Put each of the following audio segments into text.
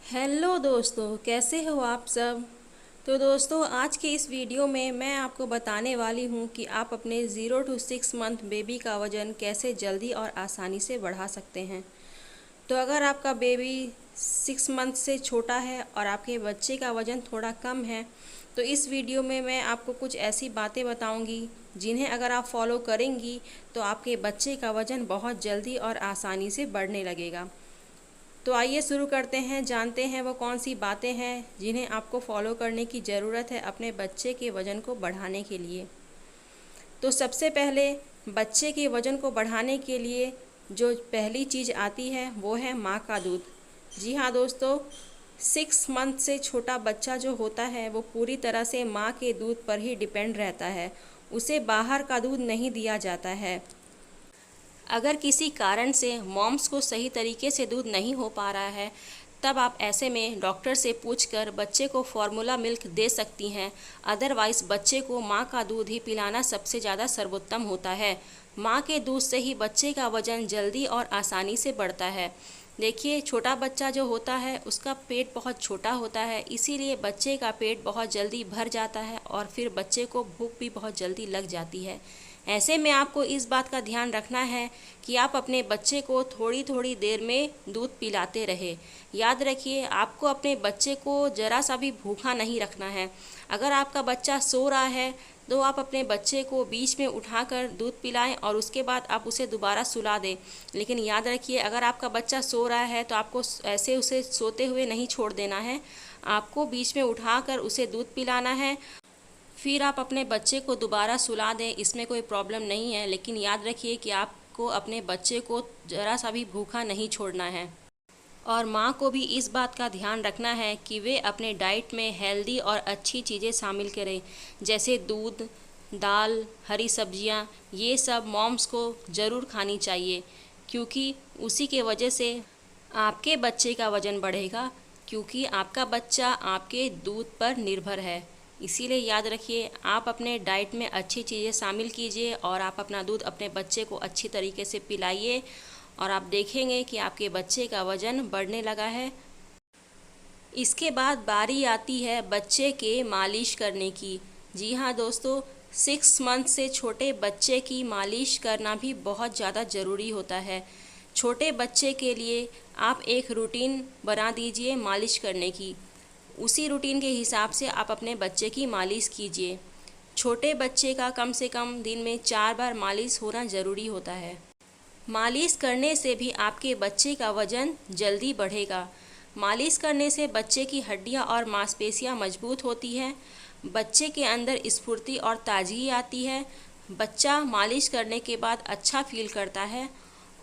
Hello दोस्तों, कैसे हो आप सब। तो दोस्तों, आज के इस वीडियो में मैं आपको बताने वाली हूँ कि आप अपने 0 to 6 मंथ बेबी का वज़न कैसे जल्दी और आसानी से बढ़ा सकते हैं। तो अगर आपका बेबी 6 मंथ से छोटा है और आपके बच्चे का वज़न थोड़ा कम है, तो इस वीडियो में मैं आपको कुछ ऐसी बातें बताऊंगी जिन्हें अगर आप फॉलो करेंगी तो आपके बच्चे का वज़न बहुत जल्दी और आसानी से बढ़ने लगेगा। तो आइए शुरू करते हैं, जानते हैं वो कौन सी बातें हैं जिन्हें आपको फॉलो करने की ज़रूरत है अपने बच्चे के वज़न को बढ़ाने के लिए। तो सबसे पहले बच्चे के वज़न को बढ़ाने के लिए जो पहली चीज़ आती है वो है माँ का दूध। जी हाँ दोस्तों, 6 मंथ से छोटा बच्चा जो होता है वो पूरी तरह से माँ के दूध पर ही डिपेंड रहता है, उसे बाहर का दूध नहीं दिया जाता है। अगर किसी कारण से मॉम्स को सही तरीके से दूध नहीं हो पा रहा है, तब आप ऐसे में डॉक्टर से पूछकर बच्चे को फार्मूला मिल्क दे सकती हैं। अदरवाइज़ बच्चे को माँ का दूध ही पिलाना सबसे ज़्यादा सर्वोत्तम होता है। माँ के दूध से ही बच्चे का वज़न जल्दी और आसानी से बढ़ता है। देखिए, छोटा बच्चा जो होता है उसका पेट बहुत छोटा होता है, इसीलिए बच्चे का पेट बहुत जल्दी भर जाता है और फिर बच्चे को भूख भी बहुत जल्दी लग जाती है। ऐसे में आपको इस बात का ध्यान रखना है कि आप अपने बच्चे को थोड़ी थोड़ी देर में दूध पिलाते रहे। याद रखिए, आपको अपने बच्चे को ज़रा सा भी भूखा नहीं रखना है। अगर आपका बच्चा सो रहा है तो आप अपने बच्चे को बीच में उठाकर दूध पिलाएं और उसके बाद आप उसे दोबारा सुला दें। लेकिन याद रखिए, अगर आपका बच्चा सो रहा है तो आपको ऐसे उसे सोते हुए नहीं छोड़ देना है। आपको बीच में उठाकर उसे दूध पिलाना है, फिर आप अपने बच्चे को दोबारा सुला दें, इसमें कोई प्रॉब्लम नहीं है। लेकिन याद रखिए कि आपको अपने बच्चे को ज़रा सा भी भूखा नहीं छोड़ना है। और माँ को भी इस बात का ध्यान रखना है कि वे अपने डाइट में हेल्दी और अच्छी चीज़ें शामिल करें, जैसे दूध, दाल, हरी सब्जियाँ। ये सब मॉम्स को ज़रूर खानी चाहिए, क्योंकि उसी के वजह से आपके बच्चे का वज़न बढ़ेगा, क्योंकि आपका बच्चा आपके दूध पर निर्भर है। इसीलिए याद रखिए, आप अपने डाइट में अच्छी चीज़ें शामिल कीजिए और आप अपना दूध अपने बच्चे को अच्छी तरीके से पिलाइए और आप देखेंगे कि आपके बच्चे का वज़न बढ़ने लगा है। इसके बाद बारी आती है बच्चे के मालिश करने की। जी हाँ दोस्तों, 6 मंथ से छोटे बच्चे की मालिश करना भी बहुत ज़्यादा ज़रूरी होता है। छोटे बच्चे के लिए आप एक रूटीन बना दीजिए मालिश करने की। उसी रूटीन के हिसाब से आप अपने बच्चे की मालिश कीजिए। छोटे बच्चे का कम से कम दिन में 4 बार मालिश होना ज़रूरी होता है। मालिश करने से भी आपके बच्चे का वज़न जल्दी बढ़ेगा। मालिश करने से बच्चे की हड्डियां और मांसपेशियां मजबूत होती हैं, बच्चे के अंदर स्फूर्ति और ताजगी आती है। बच्चा मालिश करने के बाद अच्छा फील करता है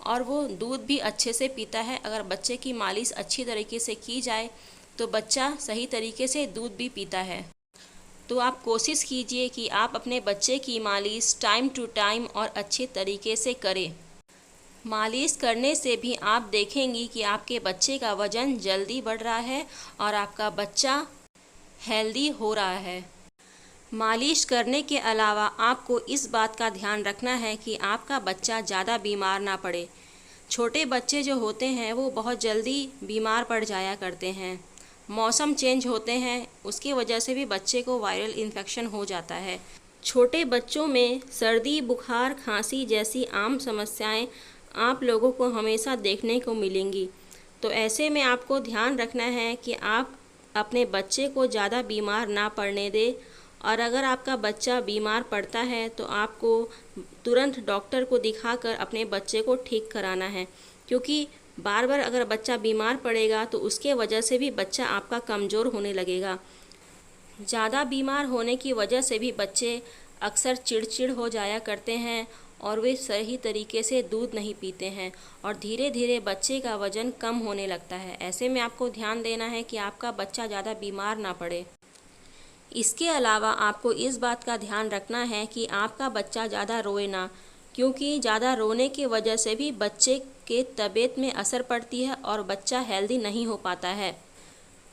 और वो दूध भी अच्छे से पीता है। अगर बच्चे की मालिश अच्छी तरीके से की जाए तो बच्चा सही तरीके से दूध भी पीता है। तो आप कोशिश कीजिए कि आप अपने बच्चे की मालिश टाइम टू टाइम और अच्छे तरीके से करें। मालिश करने से भी आप देखेंगी कि आपके बच्चे का वज़न जल्दी बढ़ रहा है और आपका बच्चा हेल्दी हो रहा है। मालिश करने के अलावा आपको इस बात का ध्यान रखना है कि आपका बच्चा ज़्यादा बीमार ना पड़े। छोटे बच्चे जो होते हैं वो बहुत जल्दी बीमार पड़ जाया करते हैं। मौसम चेंज होते हैं, उसकी वजह से भी बच्चे को वायरल इन्फेक्शन हो जाता है। छोटे बच्चों में सर्दी, बुखार, खांसी जैसी आम समस्याएं आप लोगों को हमेशा देखने को मिलेंगी। तो ऐसे में आपको ध्यान रखना है कि आप अपने बच्चे को ज़्यादा बीमार ना पड़ने दें, और अगर आपका बच्चा बीमार पड़ता है तो आपको तुरंत डॉक्टर को दिखाकर अपने बच्चे को ठीक कराना है, क्योंकि बार बार अगर बच्चा बीमार पड़ेगा तो उसके वजह से भी बच्चा आपका कमज़ोर होने लगेगा। ज़्यादा बीमार होने की वजह से भी बच्चे अक्सर चिड़चिड़ हो जाया करते हैं और वे सही तरीके से दूध नहीं पीते हैं और धीरे धीरे बच्चे का वज़न कम होने लगता है। ऐसे में आपको ध्यान देना है कि आपका बच्चा ज़्यादा बीमार ना पड़े। इसके अलावा आपको इस बात का ध्यान रखना है कि आपका बच्चा ज़्यादा रोए ना, क्योंकि ज़्यादा रोने की वजह से भी बच्चे के तबीयत में असर पड़ती है और बच्चा हेल्दी नहीं हो पाता है।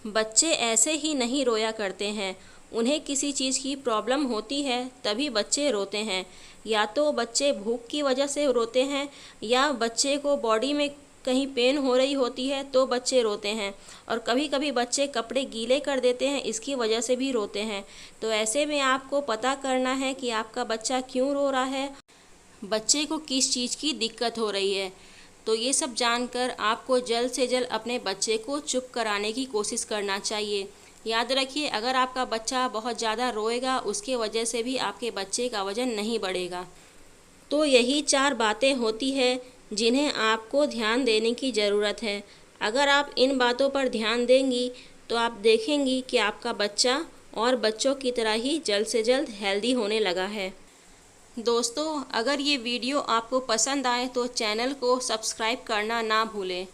बच्चे ऐसे ही नहीं रोया करते हैं, उन्हें किसी चीज़ की प्रॉब्लम होती है तभी बच्चे रोते हैं। या तो बच्चे भूख की वजह से रोते हैं, या बच्चे को बॉडी में कहीं पेन हो रही होती है तो बच्चे रोते हैं, और कभी कभी बच्चे कपड़े गीले कर देते हैं, इसकी वजह से भी रोते हैं। तो ऐसे में आपको पता करना है कि आपका बच्चा क्यों रो रहा है, बच्चे को किस चीज़ की दिक्कत हो रही है। तो ये सब जानकर आपको जल्द से जल्द अपने बच्चे को चुप कराने की कोशिश करना चाहिए। याद रखिए, अगर आपका बच्चा बहुत ज़्यादा रोएगा, उसके वजह से भी आपके बच्चे का वज़न नहीं बढ़ेगा। तो यही 4 बातें होती है जिन्हें आपको ध्यान देने की ज़रूरत है। अगर आप इन बातों पर ध्यान देंगी तो आप देखेंगी कि आपका बच्चा और बच्चों की तरह ही जल्द से जल्द हेल्दी होने लगा है। दोस्तों, अगर ये वीडियो आपको पसंद आए तो चैनल को सब्सक्राइब करना ना भूलें।